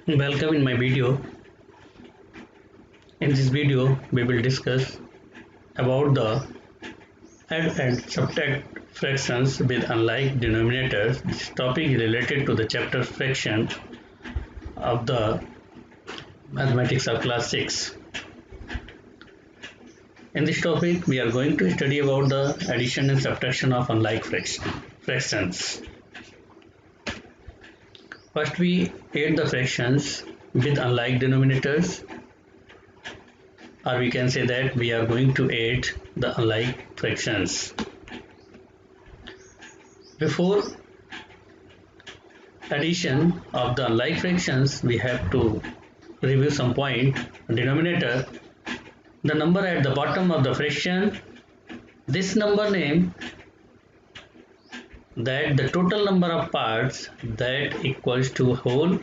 Welcome in my video. In this video, we will discuss about the add and subtract fractions with unlike denominators. This topic is related to the chapter fraction of the mathematics of class 6. In this topic, we are going to study about the addition and subtraction of unlike fractions. First, we add the fractions with unlike denominators, or we can say that we are going to add the unlike fractions. Before addition of the unlike fractions, we have to review some point. Denominator, the number at the bottom of the fraction, this number name, that the total number of parts that equals to whole.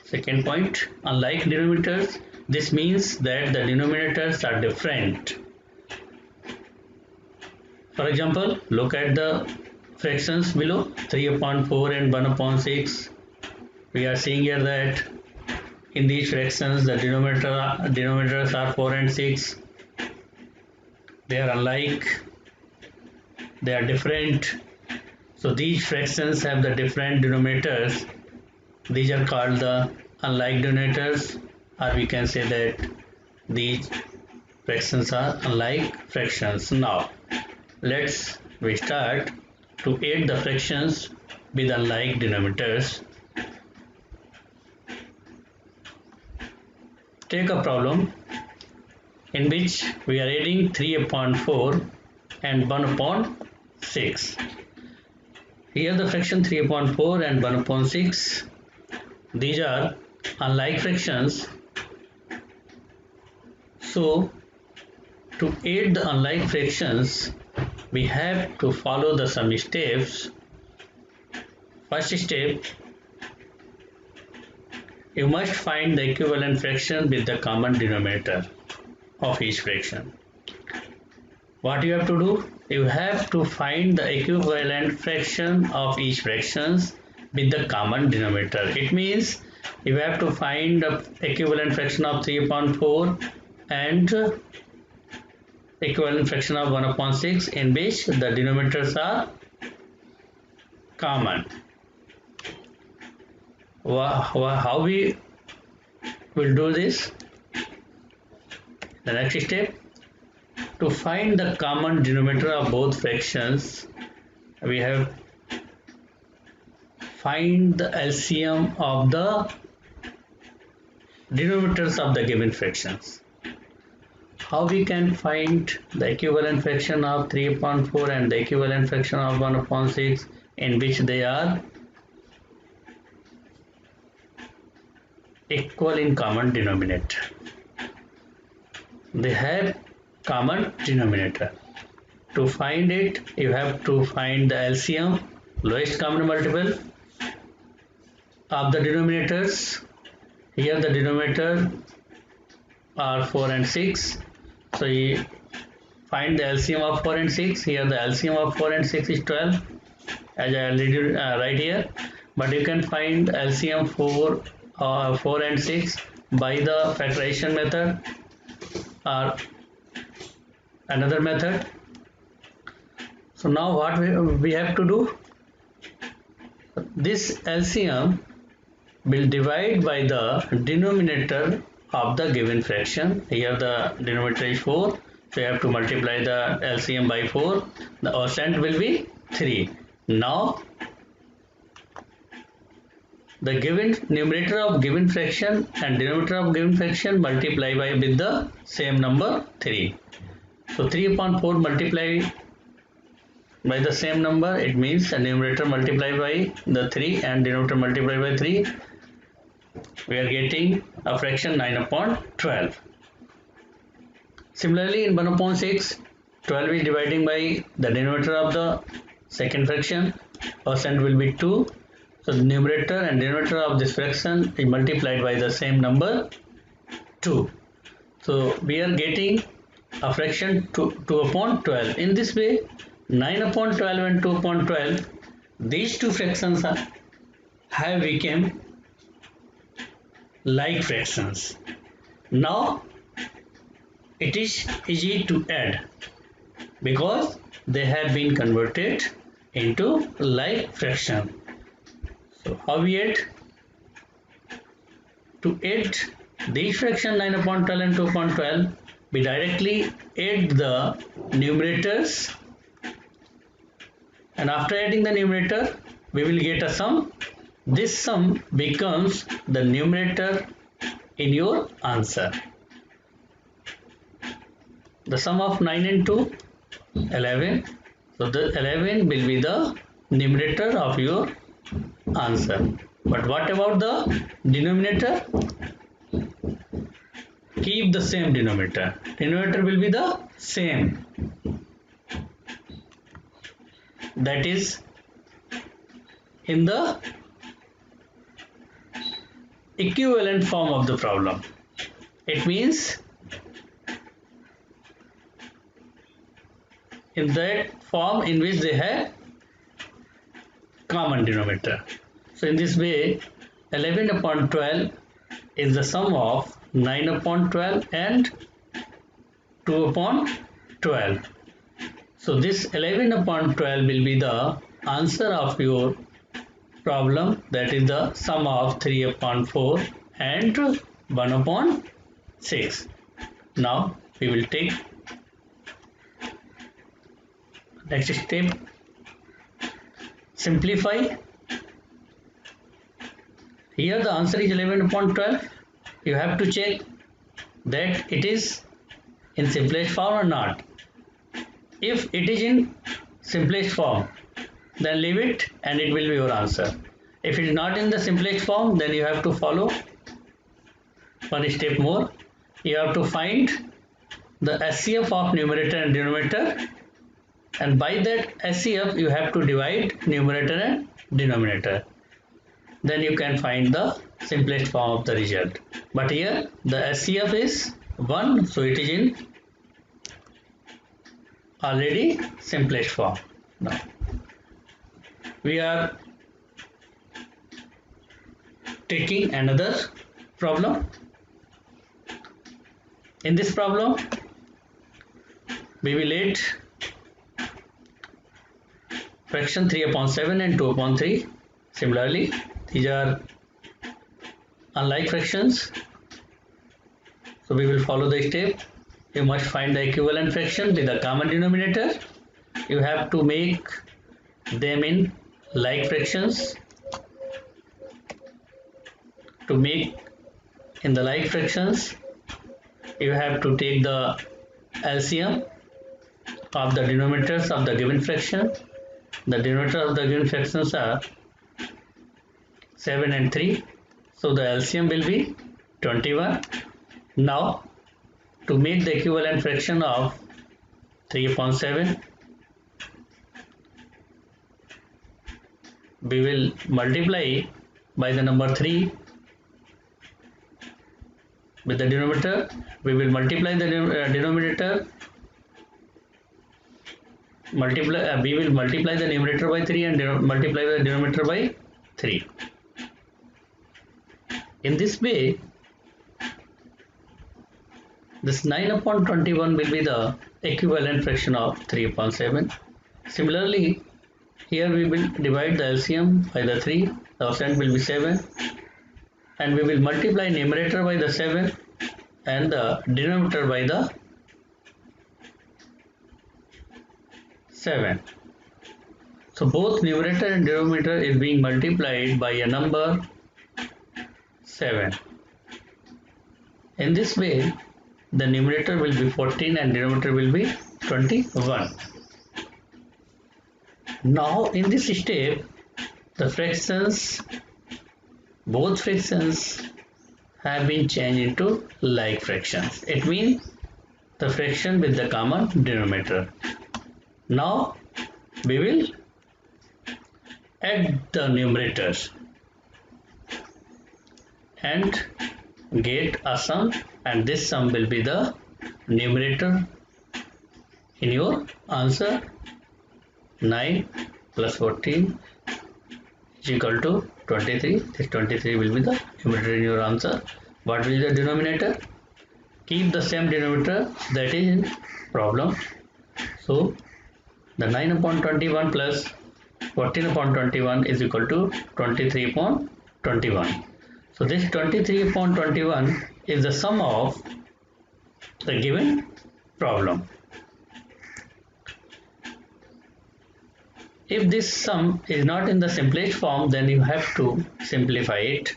Second point, unlike denominators, this means that the denominators are different. For example, look at the fractions below, 3 upon 4 and 1 upon 6. We are seeing here that in these fractions the denominators are 4 and 6. They are unlike, they are different. So these fractions have the different denominators. These are called the unlike denominators, or we can say that these fractions are unlike fractions. Now we start to add the fractions with unlike denominators. Take a problem in which we are adding 3 upon 4 and 1 upon 6. Here the fraction 3 upon 4 and 1 upon 6, these are unlike fractions. So to add the unlike fractions, we have to follow the some steps. First step, you must find the equivalent fraction with the common denominator of each fraction. What you have to do? You have to find the equivalent fraction of each fractions with the common denominator. It means you have to find the equivalent fraction of 3 upon 4 and equivalent fraction of 1 upon 6 in which the denominators are common. How we will do this? The next step, to find the common denominator of both fractions, we have find the LCM of the denominators of the given fractions. How we can find the equivalent fraction of 3 upon 4 and the equivalent fraction of 1 upon 6 in which they are equal in common denominator. They have common denominator. To find it, you have to find the LCM, lowest common multiple of the denominators. Here the denominator are 4 and 6. So you find the LCM of 4 and 6. Here the LCM of 4 and 6 is 12, as I already write here. But you can find LCM 4 and 6 by the factorization method or another method. So now what we have to do? This LCM will divide by the denominator of the given fraction. Here the denominator is 4, so you have to multiply the LCM by 4. The quotient will be 3. Now the given numerator of given fraction and denominator of given fraction multiply by with the same number 3. So 3 upon 4 multiply by the same number, it means the numerator multiply by the 3 and denominator multiply by 3. We are getting a fraction 9 upon 12. Similarly, in 1 upon 6, 12 is dividing by the denominator of the second fraction. Percent will be 2. So the numerator and denominator of this fraction is multiplied by the same number 2. So we are getting a fraction 2 upon 12. In this way, 9 upon 12 and 2 upon 12, these two fractions have become like fractions. Now it is easy to add because they have been converted into like fraction. So how we add? To add these fraction 9 upon 12 and 2 upon 12, we directly add the numerators, and after adding the numerator we will get a sum. This sum becomes the numerator in your answer. The sum of 9 and 2, 11. So the 11 will be the numerator of your answer. But what about the denominator? Keep the same denominator. Denominator will be the same. That is in the equivalent form of the problem. It means in that form in which they have common denominator. So in this way 11 upon 12 is the sum of 9 upon 12 and 2 upon 12. So this 11 upon 12 will be the answer of your problem, that is the sum of 3 upon 4 and 1 upon 6. Now we will take next step, simplify. Here the answer is 11 upon 12. You have to check that it is in simplest form or not. If it is in simplest form, then leave it and it will be your answer. If it is not in the simplest form, then you have to follow one step more. You have to find the SCF of numerator and denominator, and by that SCF you have to divide numerator and denominator. Then you can find the simplest form of the result. But here the SCF is 1, so it is in already simplest form. Now we are taking another problem. In this problem we will add fraction 3 upon 7 and 2 upon 3. Similarly, these are unlike fractions, so we will follow the step. You must find the equivalent fraction with the common denominator. You have to make them in like fractions. To make in the like fractions, you have to take the LCM of the denominators of the given fraction. The denominator of the given fractions are 7 and 3, so the LCM will be 21. Now to make the equivalent fraction of 3 upon 7, we will multiply by the number 3 with the denominator. We will multiply the denominator. We will multiply the numerator by 3 and multiply the denominator by 3. In this way, this 9 upon 21 will be the equivalent fraction of 3 upon 7. Similarly, here we will divide the LCM by the 3, the percent will be 7, and we will multiply numerator by the 7 and the denominator by the 7. So both numerator and denominator is being multiplied by a number 7. In this way, the numerator will be 14 and denominator will be 21. Now in this step, the fractions, both fractions have been changed into like fractions. It means the fraction with the common denominator. Now we will add the numerators and get a sum, and this sum will be the numerator in your answer. 9 plus 14 is equal to 23. This 23 will be the numerator in your answer. What will be the denominator? Keep the same denominator that is in problem. So the 9 upon 21 plus 14 upon 21 is equal to 23 upon 21. So this 23 upon 21 is the sum of the given problem. If this sum is not in the simplest form, then you have to simplify it.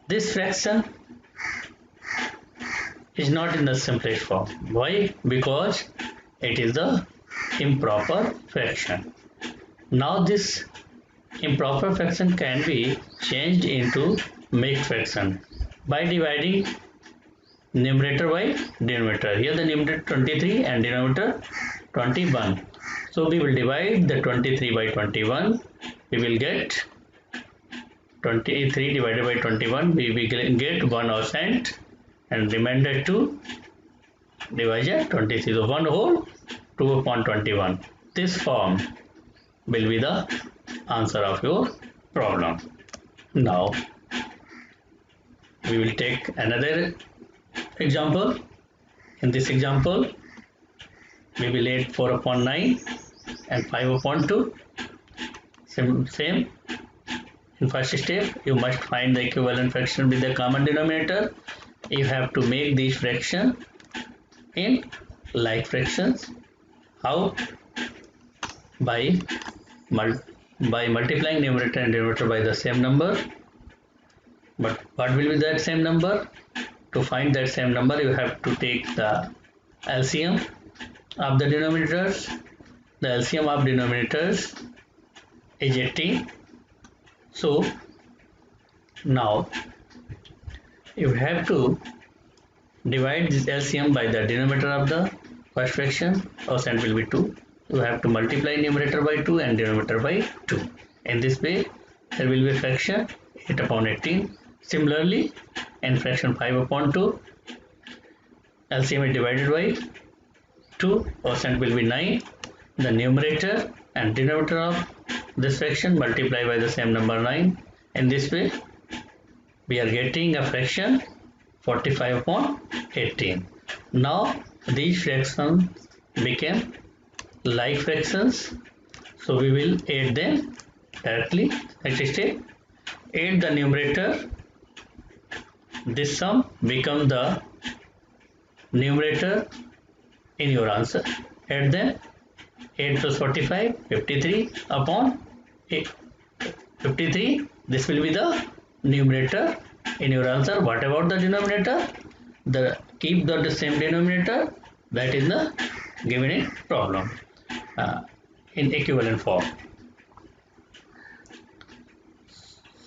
This fraction is not in the simplest form. Why? Because it is the improper fraction. Now this improper fraction can be changed into mixed fraction by dividing numerator by denominator. Here the numerator 23 and denominator 21. So we will divide the 23 by 21. We will get 23 divided by 21. We will get 1% and remainder 2 divided 23. So 1 whole 2 upon 21. This form will be the answer of your problem. Now we will take another example. In this example, we will add 4 upon 9 and 5 upon 2. Same. In first step, you must find the equivalent fraction with the common denominator. You have to make these fractions in like fractions. How? By multiplying numerator and denominator by the same number. But what will be that same number? To find that same number, you have to take the LCM of the denominators. The LCM of denominators is 18. So now you have to divide this LCM by the denominator of the first fraction. Percent will be 2. You have to multiply numerator by 2 and denominator by 2. In this way, there will be a fraction 8 upon 18. Similarly, in fraction 5 upon 2, LCM is divided by 2, percent will be 9. The numerator and denominator of this fraction multiply by the same number 9. In this way, we are getting a fraction 45 upon 18. Now, these fractions became like fractions. So, we will add them directly. Next step, add the numerator. This sum becomes the numerator in your answer. Add them. 8 plus 45, 53 upon 53. This will be the numerator in your answer. What about the denominator? Keep the same denominator that is the given in problem in equivalent form.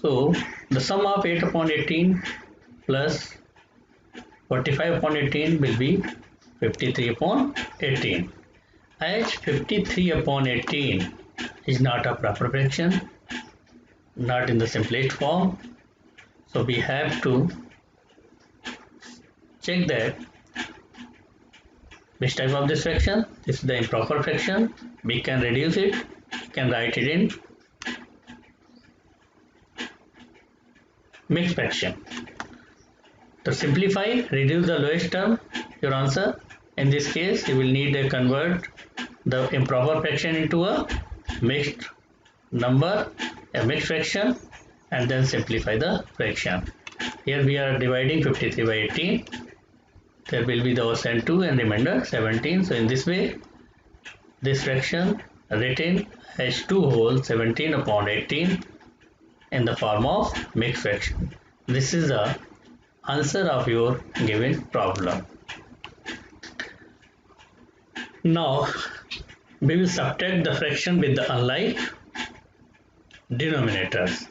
So the sum of 8 upon 18 plus 45 upon 18 will be 53 upon 18. As 53 upon 18 is not a proper fraction, not in the simplest form, so we have to check that which type of this fraction. This is the improper fraction. We can reduce it. We can write it in mixed fraction. To simplify, reduce the lowest term, your answer. In this case, you will need to convert the improper fraction into a mixed number, a mixed fraction, and then simplify the fraction. Here we are dividing 53 by 18. There will be the percent 2 and remainder 17. So in this way, this fraction written as 2 whole 17 upon 18 in the form of mixed fraction. This is the answer of your given problem. Now we will subtract the fraction with the unlike denominators.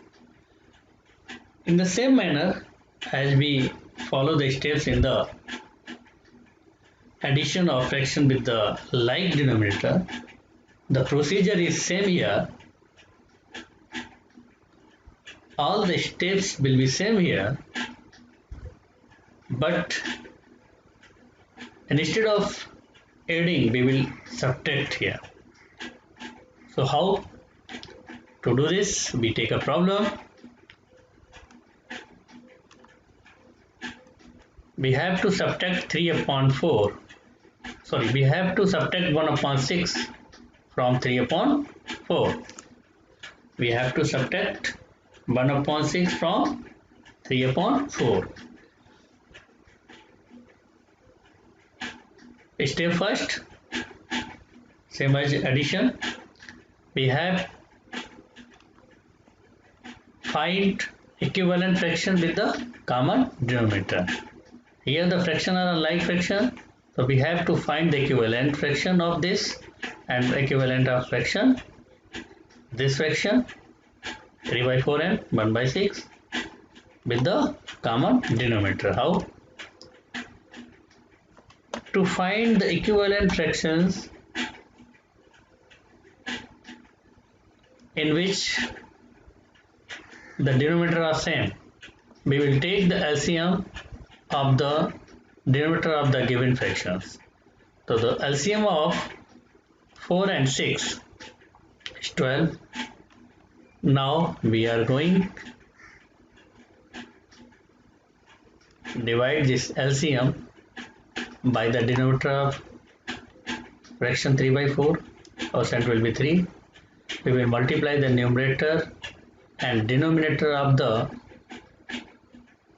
In the same manner as we follow the steps in the addition of fraction with the like denominator, the procedure is same here. All the steps will be same here, but instead of adding we will subtract here. So how to do this? We take a problem. We have to subtract 3 upon 4. Sorry, we have to subtract 1 upon 6 from 3 upon 4. We have to subtract 1 upon 6 from 3 upon 4. Step first, same as addition, we have find equivalent fraction with the common denominator. Here the fraction are unlike fraction, so we have to find the equivalent fraction of this and equivalent of fraction, this fraction 3 by 4 and 1 by 6 with the common denominator. How? To find the equivalent fractions in which the denominator are same, we will take the LCM of the denominator of the given fractions. So the LCM of 4 and 6 is 12. Now we are going divide this LCM by the denominator of fraction 3 by 4. Our cent will be 3. We will multiply the numerator and denominator of the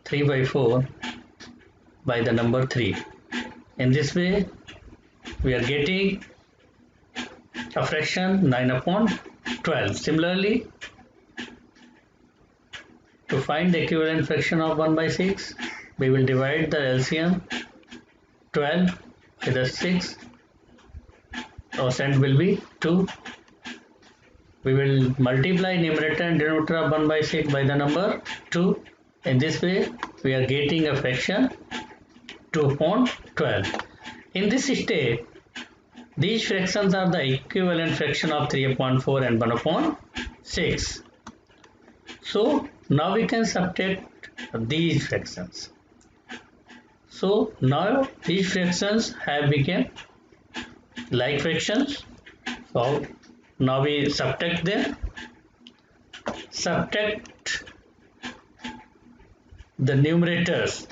3 by 4 by the number 3. In this way, we are getting a fraction 9 upon 12. Similarly, to find the equivalent fraction of 1 by 6, we will divide the LCM 12 by the 6. Our cent will be 2. We will multiply numerator and denominator of 1 by 6 by the number 2. In this way, we are getting a fraction 2 upon 12. In this step, these fractions are the equivalent fraction of 3 upon 4 and 1 upon 6. So now we can subtract these fractions. So now these fractions have become like fractions. So now we subtract them. Subtract the numerators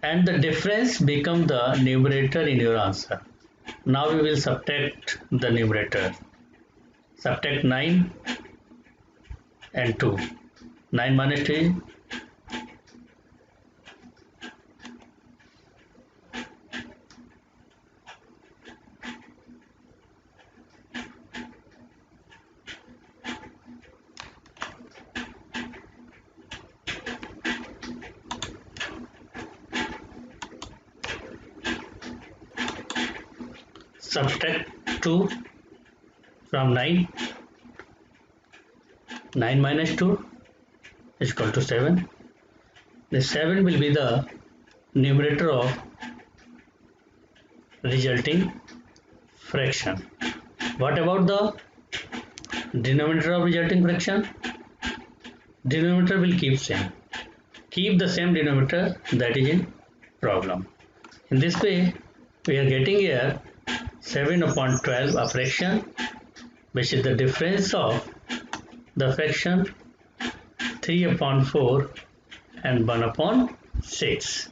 and the difference become the numerator in your answer. Now we will subtract the numerator. Subtract 9 and 2. 9 minus 2 . Subtract 2 from 9. 9 minus 2 is equal to 7. The 7 will be the numerator of resulting fraction. What about the denominator of resulting fraction? Denominator will keep same. Keep the same denominator that is in problem. In this way, we are getting here 7 upon 12 a fraction, which is the difference of the fraction 3 upon 4 and 1 upon 6.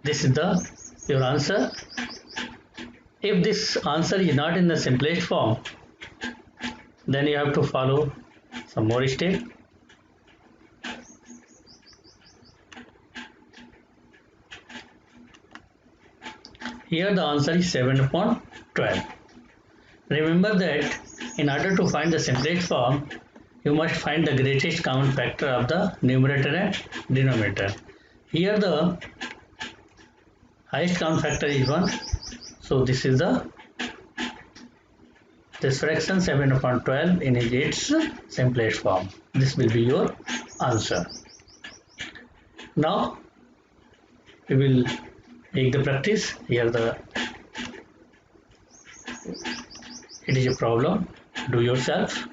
This is your answer. If this answer is not in the simplest form, then you have to follow some more steps. Here the answer is 7 upon 12. Remember that in order to find the simplest form, you must find the greatest common factor of the numerator and denominator. Here the highest common factor is 1. So this is this fraction 7 upon 12 in its simplest form. This will be your answer. Now we will take the practice. Here it is a problem. Do yourself.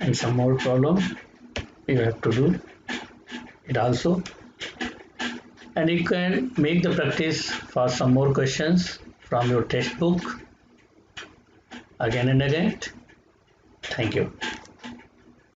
And some more problem you have to do it also. and you can make the practice for some more questions from your textbook again and again. Thank you.